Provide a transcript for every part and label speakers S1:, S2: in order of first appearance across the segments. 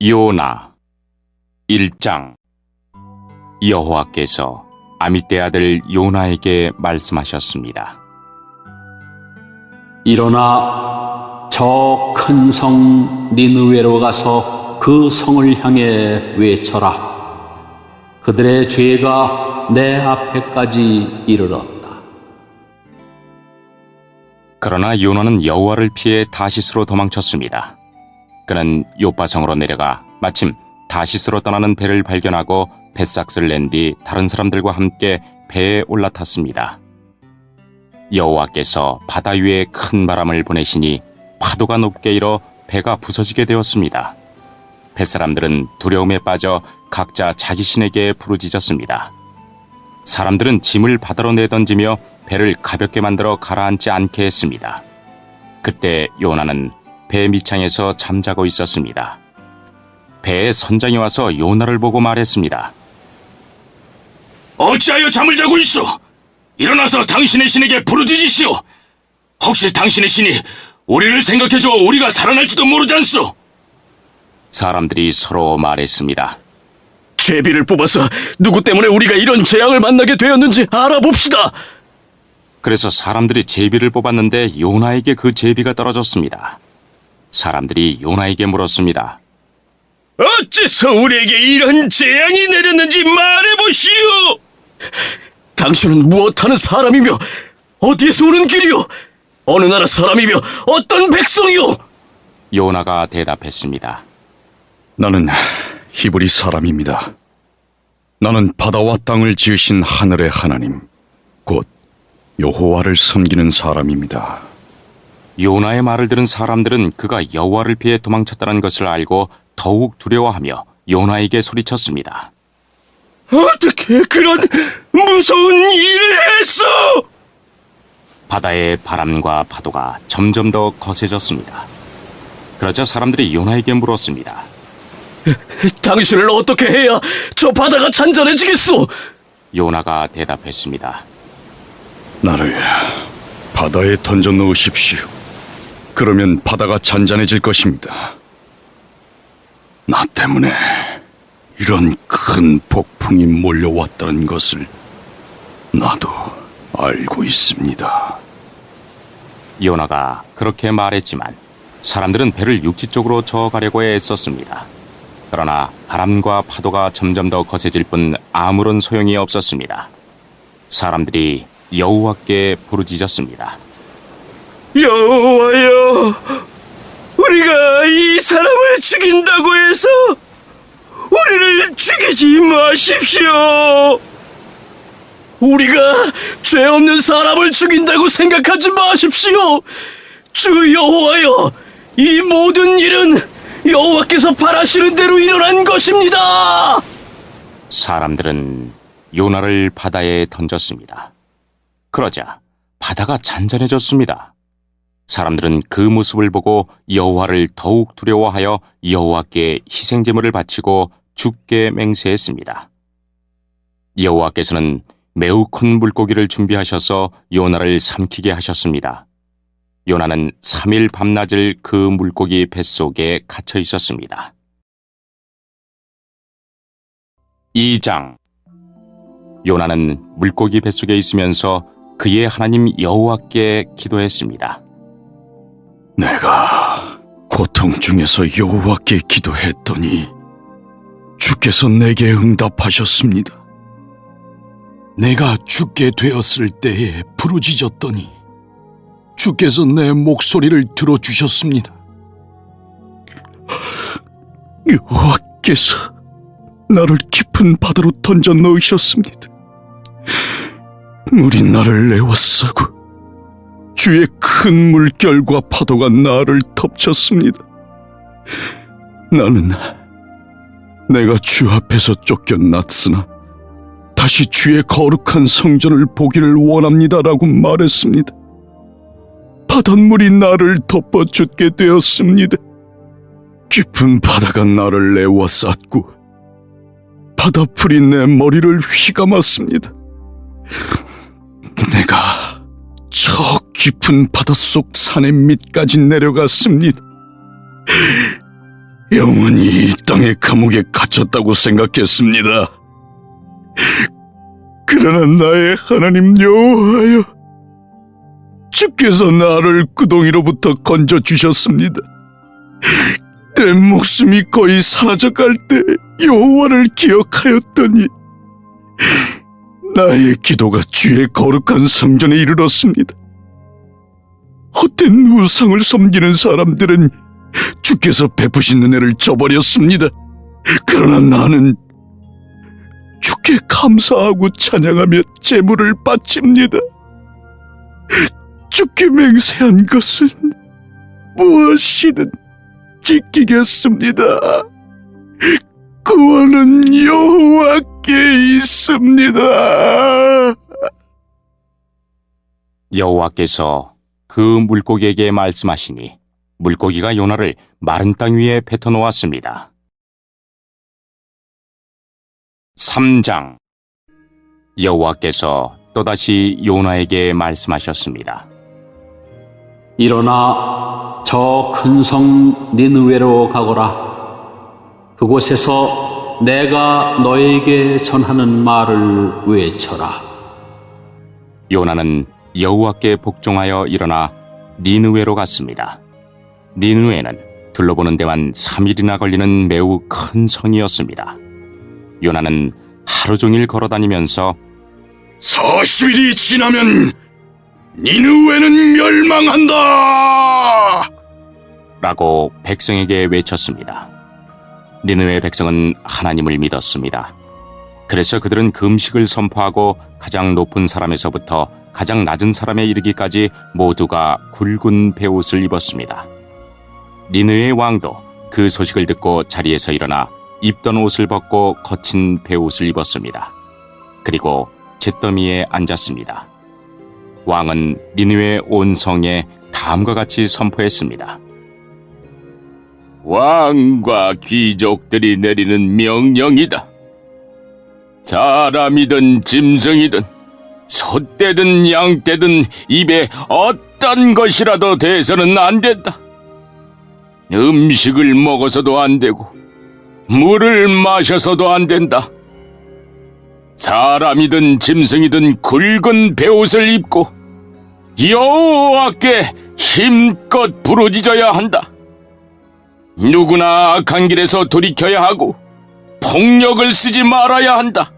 S1: 요나 1장. 여호와께서 아미떼 아들 요나에게 말씀하셨습니다.
S2: 일어나 저 큰 성 니느웨로 가서 그 성을 향해 외쳐라. 그들의 죄가 내 앞에까지 이르렀다.
S1: 그러나 요나는 여호와를 피해 다시스로 도망쳤습니다. 그는 요바성으로 내려가 마침 다시스로 떠나는 배를 발견하고 뱃삭스를 낸 뒤 다른 사람들과 함께 배에 올라탔습니다. 여호와께서 바다 위에 큰 바람을 보내시니 파도가 높게 일어 배가 부서지게 되었습니다. 뱃사람들은 두려움에 빠져 각자 자기 신에게 부르짖었습니다. 사람들은 짐을 바다로 내던지며 배를 가볍게 만들어 가라앉지 않게 했습니다. 그때 요나는 배 밑창에서 잠자고 있었습니다. 배의 선장이 와서 요나를 보고 말했습니다.
S3: 어찌하여 잠을 자고 있어? 일어나서 당신의 신에게 부르짖으시오. 혹시 당신의 신이 우리를 생각해줘 우리가 살아날지도 모르지 않소?
S1: 사람들이 서로 말했습니다.
S3: 제비를 뽑아서 누구 때문에 우리가 이런 재앙을 만나게 되었는지 알아봅시다.
S1: 그래서 사람들이 제비를 뽑았는데 요나에게 그 제비가 떨어졌습니다. 사람들이 요나에게 물었습니다.
S3: 어째서 우리에게 이런 재앙이 내렸는지 말해보시오. 당신은 무엇하는 사람이며 어디에서 오는 길이오? 어느 나라 사람이며 어떤 백성이오?
S1: 요나가 대답했습니다.
S4: 나는 히브리 사람입니다. 나는 바다와 땅을 지으신 하늘의 하나님, 곧 여호와를 섬기는 사람입니다.
S1: 요나의 말을 들은 사람들은 그가 여호와를 피해 도망쳤다는 것을 알고 더욱 두려워하며 요나에게 소리쳤습니다.
S3: 어떻게 그런 무서운 일을 했어?
S1: 바다의 바람과 파도가 점점 더 거세졌습니다. 그러자 사람들이 요나에게 물었습니다.
S3: 당신을 어떻게 해야 저 바다가 잔잔해지겠소?
S1: 요나가 대답했습니다.
S4: 나를 바다에 던져 넣으십시오. 그러면 바다가 잔잔해질 것입니다. 나 때문에 이런 큰 폭풍이 몰려왔다는 것을 나도 알고 있습니다.
S1: 요나가 그렇게 말했지만 사람들은 배를 육지 쪽으로 저어가려고 애썼습니다. 그러나 바람과 파도가 점점 더 거세질 뿐 아무런 소용이 없었습니다. 사람들이 여호와께 부르짖었습니다.
S3: 여호와여, 우리가 이 사람을 죽인다고 해서 우리를 죽이지 마십시오. 우리가 죄 없는 사람을 죽인다고 생각하지 마십시오. 주 여호와여, 이 모든 일은 여호와께서 바라시는 대로 일어난 것입니다.
S1: 사람들은 요나를 바다에 던졌습니다. 그러자 바다가 잔잔해졌습니다. 사람들은 그 모습을 보고 여호와를 더욱 두려워하여 여호와께 희생제물을 바치고 죽게 맹세했습니다. 여호와께서는 매우 큰 물고기를 준비하셔서 요나를 삼키게 하셨습니다. 요나는 3일 밤낮을 그 물고기 뱃속에 갇혀 있었습니다. 2장. 요나는 물고기 뱃속에 있으면서 그의 하나님 여호와께 기도했습니다.
S4: 내가 고통 중에서 여호와께 기도했더니 주께서 내게 응답하셨습니다. 내가 죽게 되었을 때에 부르짖었더니 주께서 내 목소리를 들어주셨습니다. 여호와께서 나를 깊은 바다로 던져 넣으셨습니다. 물이 나를 에워싸고 주의 큰 물결과 파도가 나를 덮쳤습니다. 나는 내가 주 앞에서 쫓겨났으나 다시 주의 거룩한 성전을 보기를 원합니다라고 말했습니다. 바닷물이 나를 덮어 죽게 되었습니다. 깊은 바다가 나를 에워쌌고 바다풀이 내 머리를 휘감았습니다. 내가 저 깊은 바닷속 산의 밑까지 내려갔습니다. 영원히 이 땅의 감옥에 갇혔다고 생각했습니다. 그러나 나의 하나님 여호와여, 주께서 나를 구덩이로부터 건져주셨습니다. 내 목숨이 거의 사라져갈 때 여호와를 기억하였더니 나의 기도가 주의 거룩한 성전에 이르렀습니다. 헛된 우상을 섬기는 사람들은 주께서 베푸신 은혜를 저버렸습니다. 그러나 나는 주께 감사하고 찬양하며 제물을 바칩니다. 주께 맹세한 것은 무엇이든 지키겠습니다. 구원은 여호와께 있습니다.
S1: 여호와께서 그 물고기에게 말씀하시니 물고기가 요나를 마른 땅 위에 뱉어 놓았습니다. 3장. 여호와께서 또다시 요나에게 말씀하셨습니다.
S2: 일어나 저 큰 성 니느웨로 가거라. 그곳에서 내가 너에게 전하는 말을 외쳐라.
S1: 요나는 여호와께 복종하여 일어나 니느웨로 갔습니다. 니느웨는 둘러보는 데만 3일이나 걸리는 매우 큰 성이었습니다. 요나는 하루 종일 걸어다니면서
S4: 40일이 지나면 니느웨는 멸망한다!
S1: 라고 백성에게 외쳤습니다. 니느웨 백성은 하나님을 믿었습니다. 그래서 그들은 금식을 선포하고 가장 높은 사람에서부터 가장 낮은 사람에 이르기까지 모두가 굵은 베옷을 입었습니다. 니느웨의 왕도 그 소식을 듣고 자리에서 일어나 입던 옷을 벗고 거친 베옷을 입었습니다. 그리고 잿더미에 앉았습니다. 왕은 니느웨 온 성에 다음과 같이 선포했습니다. 왕과 귀족들이 내리는 명령이다. 사람이든 짐승이든 소떼든 양떼든 입에 어떤 것이라도 대서는 안 된다. 음식을 먹어서도 안 되고 물을 마셔서도 안 된다. 사람이든 짐승이든 굵은 베옷을 입고 여호와께 힘껏 부르짖어야 한다. 누구나 악한 길에서 돌이켜야 하고 폭력을 쓰지 말아야 한다.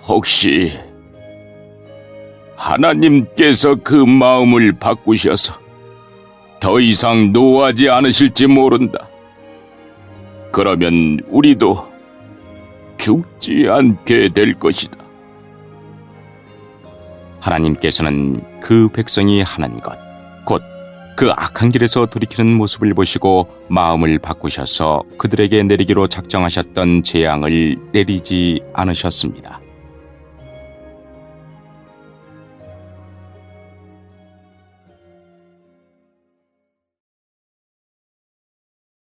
S1: 혹시 하나님께서 그 마음을 바꾸셔서 더 이상 노하지 않으실지 모른다. 그러면 우리도 죽지 않게 될 것이다. 하나님께서는 그 백성이 하는 것, 곧 그 악한 길에서 돌이키는 모습을 보시고 마음을 바꾸셔서 그들에게 내리기로 작정하셨던 재앙을 내리지 않으셨습니다.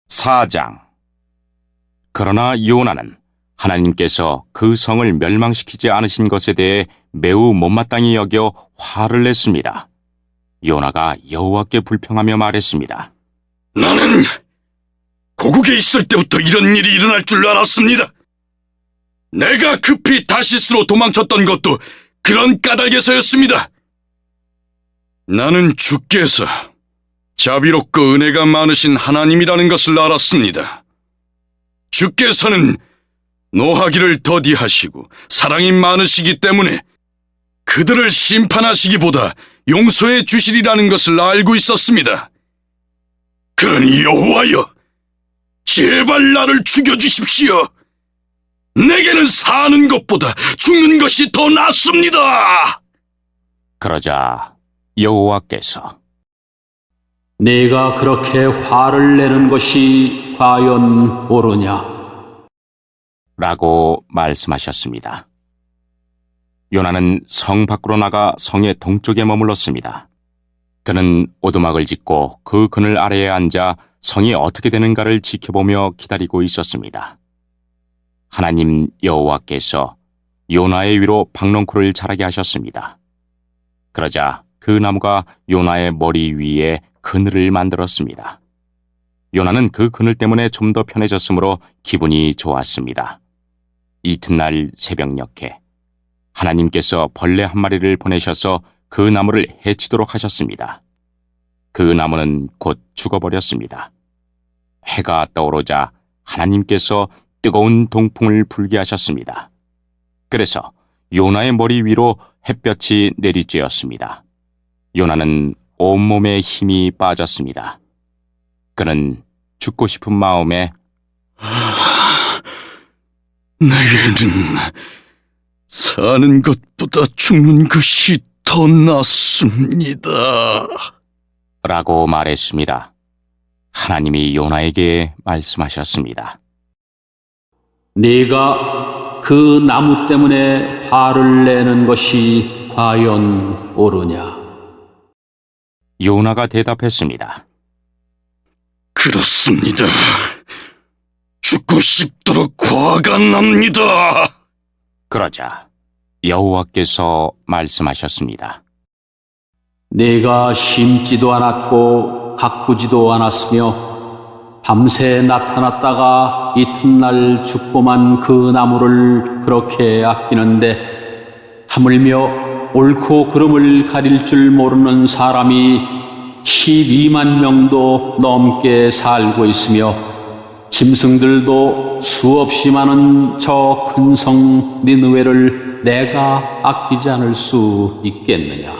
S1: (4장) 그러나 요나는 하나님께서 그 성을 멸망시키지 않으신 것에 대해 매우 못마땅히 여겨 화를 냈습니다. 요나가 여호와께 불평하며 말했습니다.
S4: 나는 고국에 있을 때부터 이런 일이 일어날 줄 알았습니다. 내가 급히 다시스로 도망쳤던 것도 그런 까닭에서였습니다. 나는 주께서 자비롭고 은혜가 많으신 하나님이라는 것을 알았습니다. 주께서는 노하기를 더디하시고 사랑이 많으시기 때문에 그들을 심판하시기보다 용서해 주시리라는 것을 알고 있었습니다. 그러니 여호와여, 제발 나를 죽여주십시오. 내게는 사는 것보다 죽는 것이 더 낫습니다.
S1: 그러자 여호와께서
S2: 네가 그렇게 화를 내는 것이 과연 옳으냐?
S1: 라고 말씀하셨습니다. 요나는 성 밖으로 나가 성의 동쪽에 머물렀습니다. 그는 오두막을 짓고 그 그늘 아래에 앉아 성이 어떻게 되는가를 지켜보며 기다리고 있었습니다. 하나님 여호와께서 요나의 위로 박농쿨을 자라게 하셨습니다. 그러자 그 나무가 요나의 머리 위에 그늘을 만들었습니다. 요나는 그 그늘 때문에 좀 더 편해졌으므로 기분이 좋았습니다. 이튿날 새벽녘에 하나님께서 벌레 한 마리를 보내셔서 그 나무를 해치도록 하셨습니다. 그 나무는 곧 죽어버렸습니다. 해가 떠오르자 하나님께서 뜨거운 동풍을 불게 하셨습니다. 그래서 요나의 머리 위로 햇볕이 내리쬐었습니다. 요나는 온몸에 힘이 빠졌습니다. 그는 죽고 싶은 마음에
S4: 내게는 사는 것보다 죽는 것이 더 낫습니다.
S1: 라고 말했습니다. 하나님이 요나에게 말씀하셨습니다.
S2: 네가 그 나무 때문에 화를 내는 것이 과연 옳으냐?
S1: 요나가 대답했습니다.
S4: 그렇습니다. 죽고 싶도록 화가 납니다.
S1: 그러자 여호와께서 말씀하셨습니다.
S2: 네가 심지도 않았고 가꾸지도 않았으며 밤새 나타났다가 이튿날 죽고만 그 나무를 그렇게 아끼는데 하물며 옳고 그름을 가릴 줄 모르는 사람이 12만 명도 넘게 살고 있으며 짐승들도 수없이 많은 저 큰 성 니느웨를 내가 아끼지 않을 수 있겠느냐?